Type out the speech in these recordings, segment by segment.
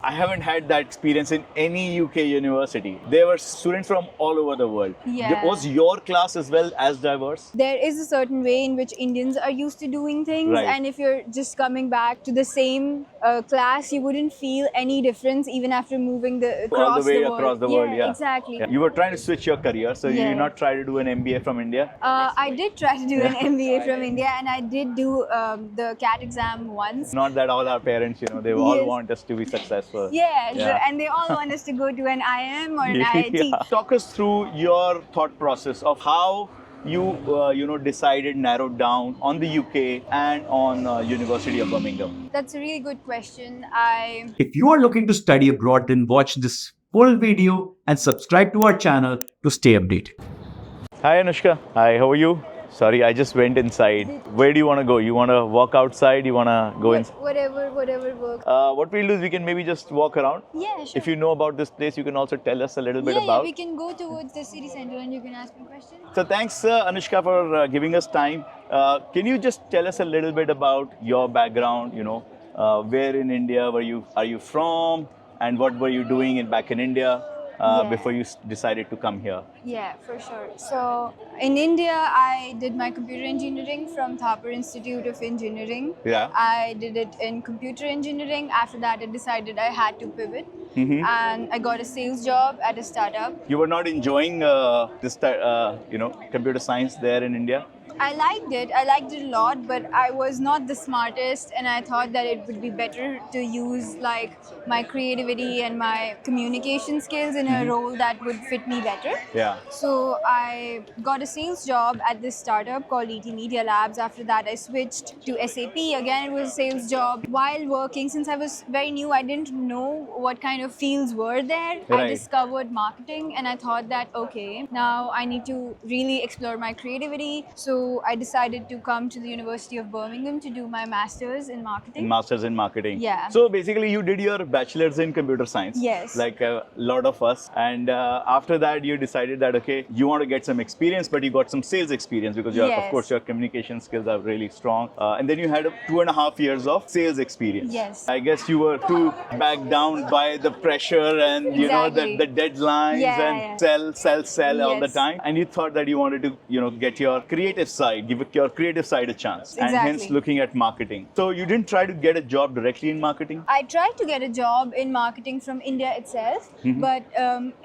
I haven't had that experience in any UK university. There were students from all over the world. Yeah. Was your class as well as diverse? There is a certain way in which Indians are used to doing things, Right. and if you're just coming back to the same class, you wouldn't feel any difference even after moving All the way world. across the world, yeah. Exactly. Yeah. You were trying to switch your career, so you Yeah. did not try to do an MBA from India? I did try to do an MBA from India, and I did do the CAT exam once. Not that all our parents, they all Yes. want us to be successful. Yeah, so, Yeah. and they all want us to go to an IIM or an IIT. Yeah. Talk us through your thought process of how you decided, narrowed down on the UK and on University of Birmingham. That's a really good question. If you are looking to study abroad, then watch this full video and subscribe to our channel to stay updated. Hi Anushka. Hi, how are you? Sorry, I just went inside. Where do you want to go? You want to walk outside? You want to go inside? Whatever works. What we'll do is we can maybe just walk around. Yeah, sure. If you know about this place, you can also tell us a little bit yeah, about. we can go towards the city center and you can ask me questions. So thanks, Anushka, for giving us time. Can you just tell us a little bit about your background? Where in India are you from, and what were you doing back in India before you decided to come here? Yeah, for sure. So in India, I did my computer engineering from Thapar Institute of Engineering. Yeah. I did it in computer engineering. After that, I decided I had to pivot, and I got a sales job at a startup. You were not enjoying computer science there in India? I liked it. I liked it a lot, but I was not the smartest, and I thought that it would be better to use like my creativity and my communication skills in a role that would fit me better. Yeah. So I got a sales job at this startup called ET Media Labs. After that, I switched to SAP. Again, it was a sales job. While working, since I was very new, I didn't know what kind of fields were there. I Right. discovered marketing, and I thought that, okay, now I need to really explore my creativity. So I decided to come to the University of Birmingham to do my master's in marketing. Masters in marketing. Yeah. So basically, you did your bachelor's in computer science. Yes. Like a lot of us. And after that, you decided that okay, you want to get some experience, but you got some sales experience because of Yes. course your communication skills are really strong. And then you had 2.5 years of sales experience. Yes. I guess you were too backed down by the pressure and Exactly. the deadlines Yeah, and yeah. sell all the Yes. time. And you thought that you wanted to get your creative side, give your creative side a chance, and hence Exactly. looking at marketing. So you didn't try to get a job directly in marketing? I tried to get a job in marketing from India itself, but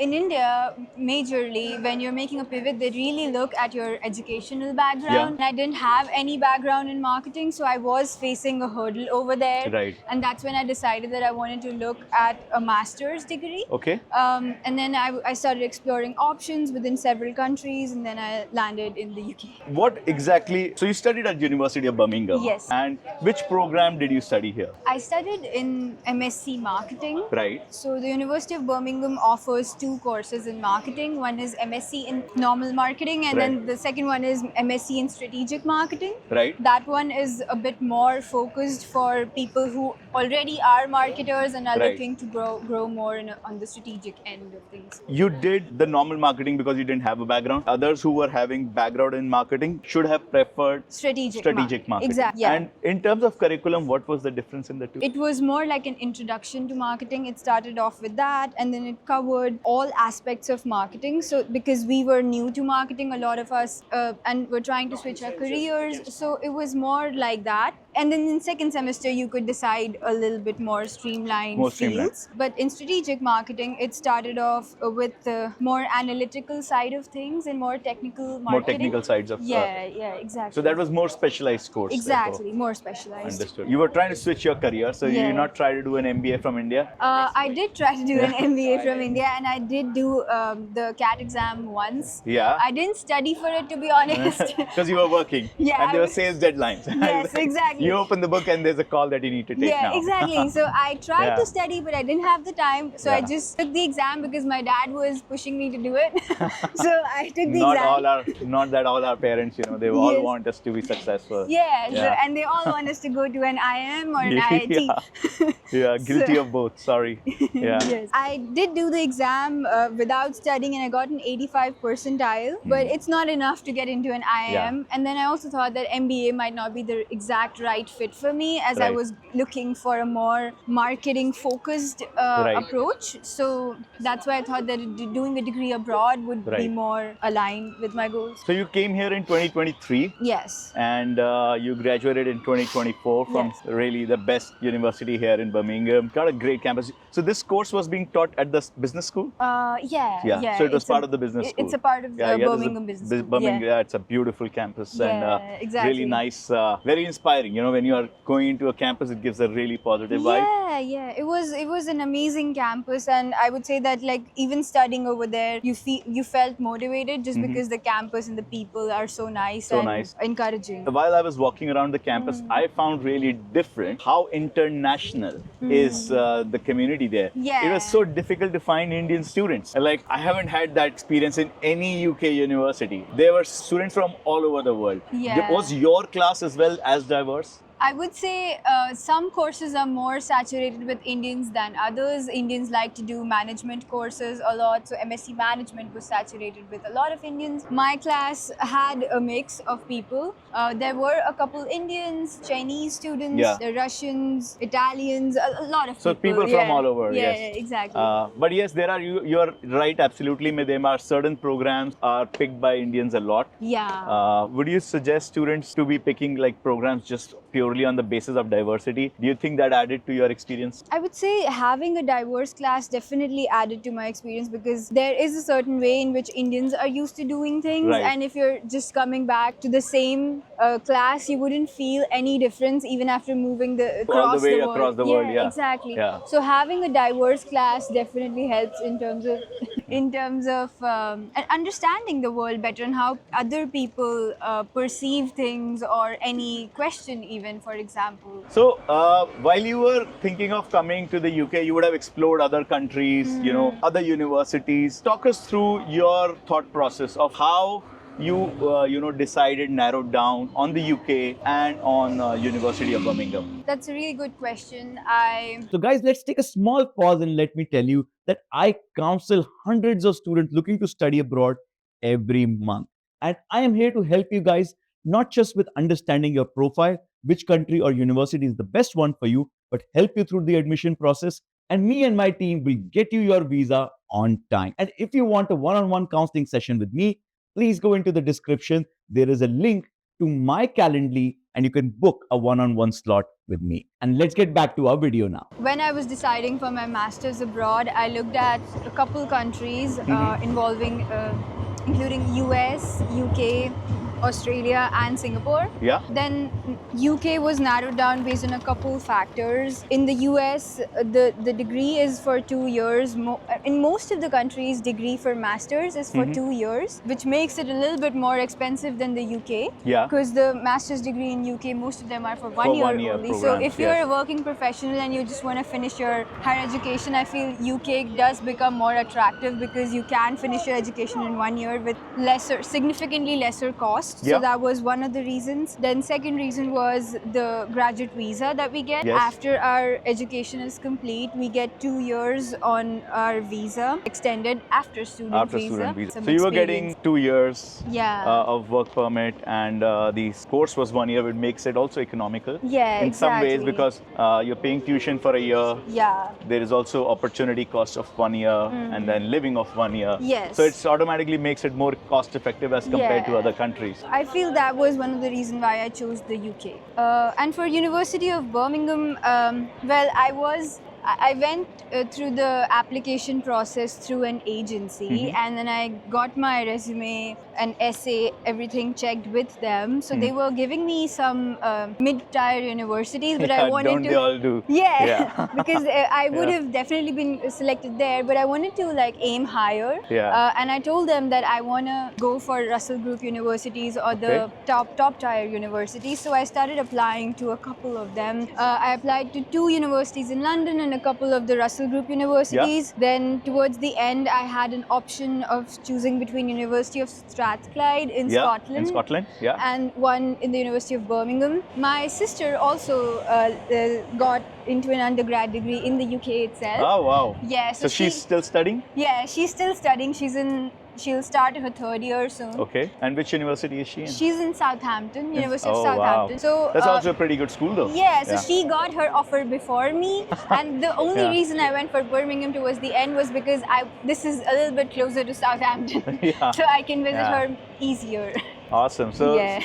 in India, majorly, when you're making a pivot, they really look at your educational background. Yeah. And I didn't have any background in marketing, so I was facing a hurdle over there. Right. And that's when I decided that I wanted to look at a master's degree. Okay. And then I started exploring options within several countries, and then I landed in the UK. What exactly? So you studied at University of Birmingham. Yes. And which program did you study here? I studied in MSc Marketing. Right. So the University of Birmingham offers two courses in marketing. One is MSc in normal marketing, and Right. then the second one is MSc in strategic marketing. Right. That one is a bit more focused for people who already are marketers and are Right. looking to grow more on the strategic end of things. You did the normal marketing because you didn't have a background. Others who were having background in marketing should have preferred Strategic marketing. Exactly. Yeah. And in terms of curriculum, what was the difference in the two? It was more like an introduction to marketing. It started off with that, and then it covered all aspects of marketing. So, because we were new to marketing, a lot of us, and we're trying to switch our careers, so it was more like that. And then in second semester, you could decide a little bit more streamlined More streamlined. fields. But in strategic marketing, it started off with the more analytical side of things and more technical marketing. More technical sides of Yeah, exactly. So that was more specialized course. exactly therefore. more specialized. Understood. You were trying to switch your career, so you Yeah. did not try to do an MBA from India? I did try to do an MBA from India, and I did do the CAT exam once. Yeah. I didn't study for it, to be honest. Because you were working. Yeah, And I there were was- sales deadlines. Yes, exactly. You open the book and there's a call that you need to take Yeah, now. exactly. So I tried Yeah. to study, but I didn't have the time. So I Yeah. just took the exam because my dad was pushing me to do it. So I took the exam. Not that all our parents, they all Yes. want us to be successful. Yeah, So, Yeah. and they all want us to go to an IIM or an IIT. Yeah, guilty of both. Sorry. Yeah. Yes. I did do the exam without studying, and I got an 85 percentile, but it's not enough to get into an IIM. Hmm. Yeah. And then I also thought that MBA might not be the exact right right fit for me, as I Right. was looking for a more marketing focused Right. approach. So that's why I thought that doing a degree abroad would be Right. more aligned with my goals. So you came here in 2023. Yes. And you graduated in 2024 from Yes. really the best university here in Birmingham. Got a great campus. So this course was being taught at the business school? Yeah. So it was it's part of the business school. It's a part of there's Birmingham Business School. Birmingham, yeah, it's a beautiful campus and exactly. really nice, very inspiring. You know, when you are going into a campus, it gives a really positive vibe. Yeah. It was an amazing campus, and I would say that like even studying over there, you felt motivated just because the campus and the people are so nice So and nice. encouraging. While I was walking around the campus, I found really different how international is the community there. Yeah. It was so difficult to find Indian students. Like, I haven't had that experience in any UK university. There were students from all over the world. Yeah. Was your class as well as diverse? I would say some courses are more saturated with Indians than others. Indians like to do management courses a lot, so MSc Management was saturated with a lot of Indians. My class had a mix of people. There were a couple Indians, Chinese students, Yeah. the Russians, Italians, a lot of So people. people from all over, Yeah, yes. exactly. But yes, there are, you're right, absolutely. There are certain programs are picked by Indians a lot. Yeah. Would you suggest students to be picking like programs just purely on the basis of diversity? Do you think that added to your experience? I would say having a diverse class definitely added to my experience, because there is a certain way in which Indians are used to doing things, Right. and if you're just coming back to the same class, you wouldn't feel any difference even after moving All the way world. across the world, yeah. Exactly. Yeah. So having a diverse class definitely helps in terms of and understanding the world better and how other people perceive things, or any question even, for example. So, while you were thinking of coming to the UK, you would have explored other countries, you know, other universities. Talk us through your thought process of how you decided, narrowed down on the UK and on University of Birmingham. That's a really good question. So, guys, let's take a small pause and let me tell you that I counsel hundreds of students looking to study abroad every month. And I am here to help you guys, not just with understanding your profile, which country or university is the best one for you, but help you through the admission process. And me and my team will get you your visa on time. And if you want a one-on-one counseling session with me, please go into the description. There is a link to my Calendly, and you can book a one-on-one slot with me. And let's get back to our video now. When I was deciding for my master's abroad, I looked at a couple countries including US, UK, Australia and Singapore. Yeah. Then UK was narrowed down based on a couple factors. In the US, the degree is for 2 years. In most of the countries, degree for masters is for 2 years, which makes it a little bit more expensive than the UK. Yeah. Because the master's degree in UK, most of them are for one year only. So programs, if you're yes. a working professional and you just want to finish your higher education, I feel UK does become more attractive because you can finish your education in 1 year with significantly lesser cost. Yeah. So that was one of the reasons. Then second reason was the graduate visa that we get. Yes. After our education is complete, we get 2 years on our visa extended after student visa. Some So you were experience. getting 2 years Yeah. of work permit, and the course was 1 year, which makes it also economical. Yeah, in some ways, exactly. because you're paying tuition for a year. Yeah. There is also opportunity cost of 1 year and then living of 1 year. Yes. So it's automatically makes it more cost effective as compared to Yeah. other countries. I feel that was one of the reasons why I chose the UK. And for University of Birmingham, I went through the application process through an agency, and then I got my resume and essay, everything checked with them. So they were giving me some mid-tier universities, but I wanted don't to. they all do? Yeah, because I would have definitely been selected there, but I wanted to like aim higher. Yeah. And I told them that I want to go for Russell Group universities or the top tier universities. So I started applying to a couple of them. I applied to 2 universities in London and a couple of the Russell Group universities. Then towards the end, I had an option of choosing between University of Strathclyde in Scotland. In Scotland, yeah. And one in the University of Birmingham. My sister also got into an undergrad degree in the UK itself. Oh wow. Yeah, So she's still studying? yeah, she's still studying. She's in she'll start her third year soon. Okay. And which university is she in? She's in Southampton, University of Oh, wow. Southampton. So That's also a pretty good school, though. yeah, so she got her offer before me, and the only Yeah. reason I went for Birmingham towards the end was because this is a little bit closer to Southampton, Yeah. so I can visit Yeah. her easier. Awesome. So, Yeah.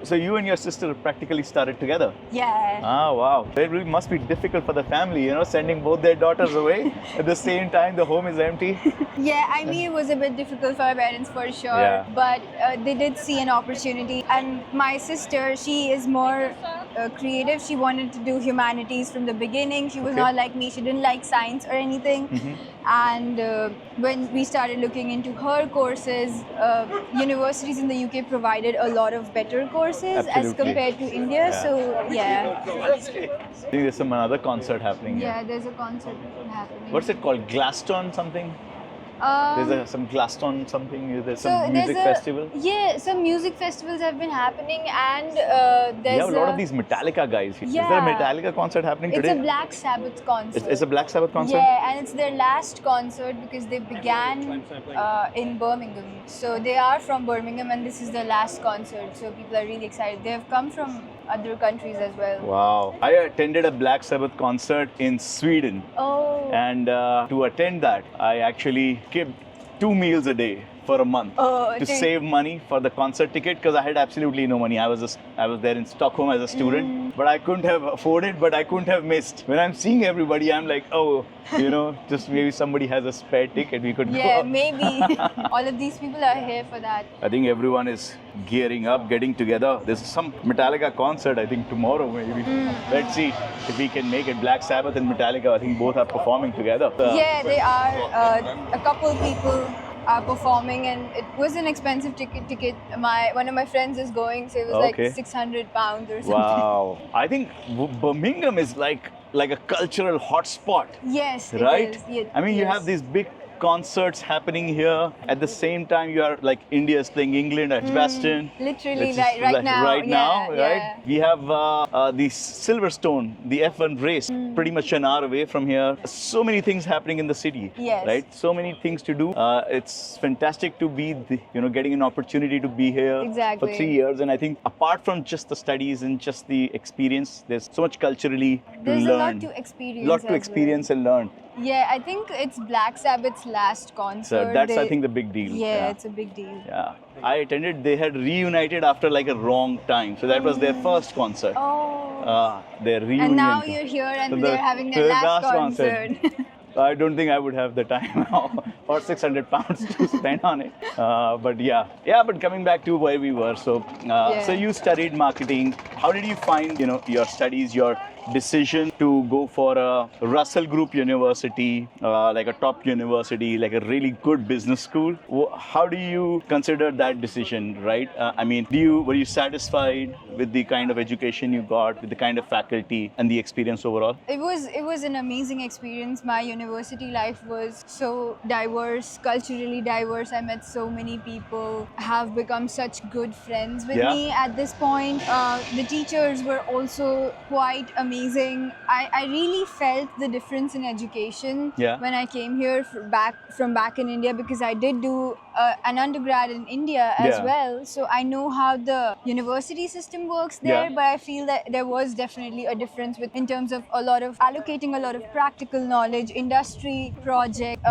so you and your sister practically started together. Yeah. Ah, wow. It really must be difficult for the family, sending both their daughters away at the same time. The home is empty. Yeah, I mean, it was a bit difficult for my parents for sure, Yeah. but they did see an opportunity. And my sister, she is more creative. She wanted to do humanities from the beginning. She was Okay. not like me. She didn't like science or anything. And when we started looking into her courses, universities in the UK provided a lot of better courses as Absolutely. compared to India. Yeah. So yeah, I think there's some another concert happening here. yeah, there's a concert happening. What's it called? Glaston something? There's some Glaston something. There's some music festival. Yeah, some music festivals have been happening, and there's You have a lot of these Metallica guys. Is there a Yeah. Metallica concert happening It's today? a Black Sabbath concert. It's a Black Sabbath concert? Yeah, and it's their last concert because they began in Birmingham. So they are from Birmingham, and this is their last concert. So people are really excited. They have come from other countries as well. Wow. I attended a Black Sabbath concert in Sweden. Oh. And to attend that, I actually skipped 2 meals a day for a month Oh, to okay. save money for the concert ticket because I had absolutely no money. I was there in Stockholm as a student, but I couldn't have afforded, but I couldn't have missed. When I'm seeing everybody, I'm like, oh, just maybe somebody has a spare ticket, we could Yeah, go. maybe. All of these people are here for that. I think everyone is gearing up, getting together. There's some Metallica concert, I think tomorrow maybe. Let's see if we can make it. Black Sabbath and Metallica, I think both are performing together. Yeah, they are. A couple people are performing, and it was an expensive ticket. One of my friends is going, so it was Okay. like £600 or something. Wow. I think Birmingham is like a cultural hotspot. Yes, it Right? is. Yeah, I mean, you yes. have these big concerts happening here. At the same time, you are like India's playing England at Baston. Literally, Which is right now. Right yeah, now, yeah. right? We have the Silverstone, the F1 race, pretty much an hour away from here. So many things happening in the city. Yes. Right? So many things to do. It's fantastic to be, getting an opportunity to be here for Exactly. 3 years. And I think apart from just the studies and just the experience, there's so much culturally There's to a learn. lot to experience. Lot to as well. experience and learn. Yeah, I think it's Black Sabbath's last concert. So that's, I think, the big deal. Yeah, it's a big deal. Yeah. I attended, they had reunited after like a wrong time. So that was their first concert. Oh. Their reunion. And now you're here, and So they're having their last concert. I don't think I would have the time now or 600 pounds to spend on it. But yeah. But coming back to where we were. So, so you studied marketing. How did you find, your studies, your decision to go for a Russell Group University, like a top university, like a really good business school? How do you consider that decision, right? I mean, were you satisfied with the kind of education you got, with the kind of faculty and the experience overall? It was an amazing experience. My university life was so diverse, culturally diverse. I met so many people, have become such good friends with Yeah. me at this point. The teachers were also quite amazing. I really felt the difference in education Yeah. when I came here from back in India, because I did do an undergrad in India as Yeah. well. So I know how the university system works there, Yeah. but I feel that there was definitely a difference in terms of allocating a lot of practical knowledge, industry project,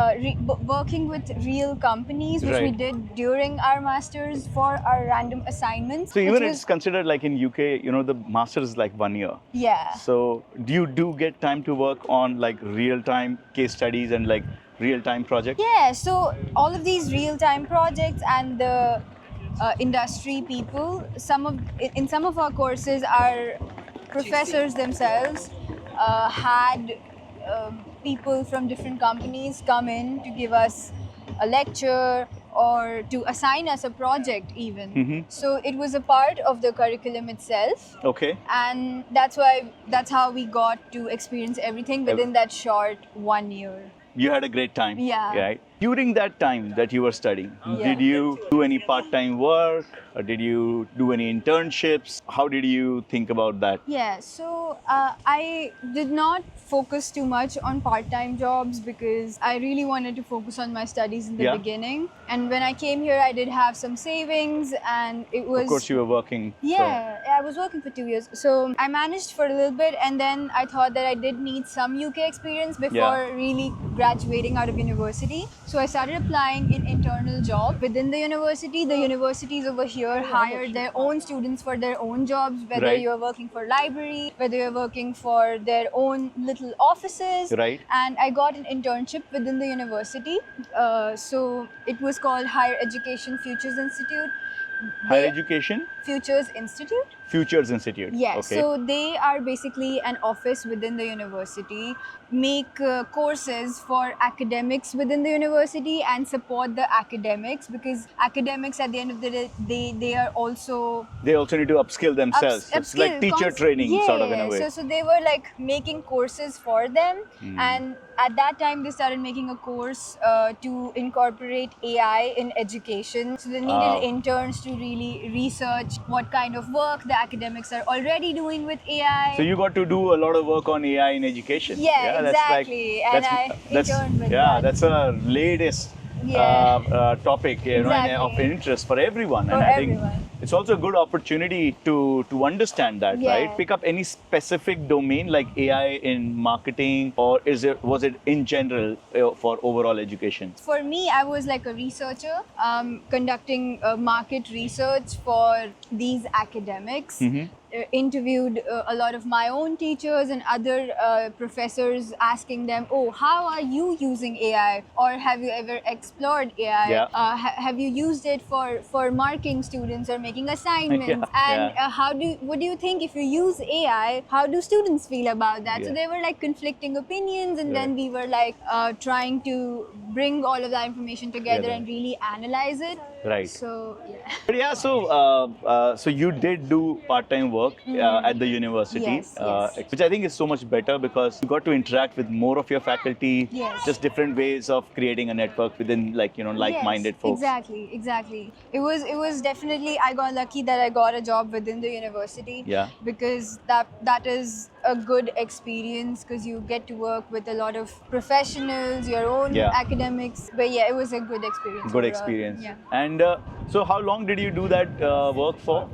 working with real companies, which we Right. did during our masters for our random assignments. So which even was- it's considered like in UK, the master's is like 1 year. yeah. So do you get time to work on like real-time case studies and like real-time projects? Yeah, so all of these real-time projects and the industry people, in some of our courses, our professors themselves had people from different companies come in to give us a lecture or to assign us a project even. Mhm. So it was a part of the curriculum itself. Okay. And that's how we got to experience everything within that short 1 year. You had a great time. Yeah. Right. During that time that you were studying, Yeah. did you do any part-time work, or did you do any internships? How did you think about that? Yeah, so I did not focus too much on part-time jobs because I really wanted to focus on my studies in the Yeah. beginning. And when I came here, I did have some savings, and it was. Of course, you were working. Yeah, I was working for 2 years. So I managed for a little bit, and then I thought that I did need some UK experience before really graduating out of university. So I started applying in internal job within the university. The universities over here hire their own students for their own jobs, whether Right. you're working for library, whether you're working for their own little offices. Right. And I got an internship within the university. So it was called Higher Education Futures Institute. Higher They- education, Futures Institute? Futures Institute. Yeah, Okay. so they are basically an office within the university, make courses for academics within the university and support the academics, because academics at the end of the day, they are also They also need to upskill themselves. It's like upskill, teacher training, yeah, sort of, in a way. So they were like making courses for them, and at that time they started making a course to incorporate AI in education. So they needed Wow. interns to really research what kind of work the academics are already doing with AI. So you got to do a lot of work on AI in education. Yeah, that's like- exactly. And I that's, interned with yeah, that. that's a latest Yeah. topic, you know, and of Exactly. interest for everyone. For and I think everyone. it's also a good opportunity to understand that, Yeah. right? Pick up any specific domain like AI in marketing, or was it in general for overall education? For me, I was like a researcher, conducting market research for these academics. Interviewed a lot of my own teachers and other professors, asking them, oh, how are you using AI? Or have you ever explored AI? Yeah. Have you used it for marking students or making assignments? Yeah, And yeah. what do you think if you use AI? How do students feel about that? So Yeah. they were like conflicting opinions, and then Right. we were like trying to bring all of that information together Together. and really analyze it. Right. So yeah. But yeah, so you did do part-time work at the university, Yes, yes. which I think is so much better because you got to interact with more of your faculty. Yes. Just different ways of creating a network within, like-minded Yes, folks. Exactly. It was definitely, I got lucky that I got a job within the university. Yeah. Because that is a good experience, because you get to work with a lot of professionals, your own Yeah. academics. But yeah, it was a good experience. Good overall. experience. Yeah. And so, how long did you do that work for?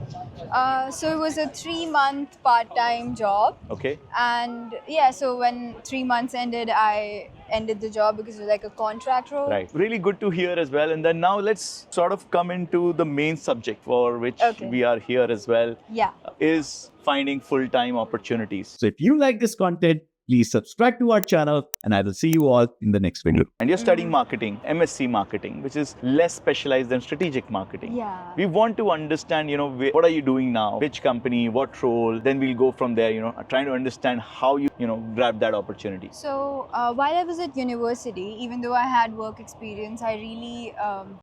So it was a 3-month part-time job. Okay. And yeah, so when 3 months ended, I ended the job because it was like a contract role. Right. Really good to hear as well. And then now let's sort of come into the main subject for which Okay. we are here as well, Yeah. is finding full-time opportunities. So if you like this content, please subscribe to our channel and I will see you all in the next video. And you're studying marketing, MSc marketing, which is less specialized than strategic marketing. Yeah. We want to understand, what are you doing now? Which company, what role? Then we'll go from there, trying to understand how you, grab that opportunity. So while I was at university, even though I had work experience, I really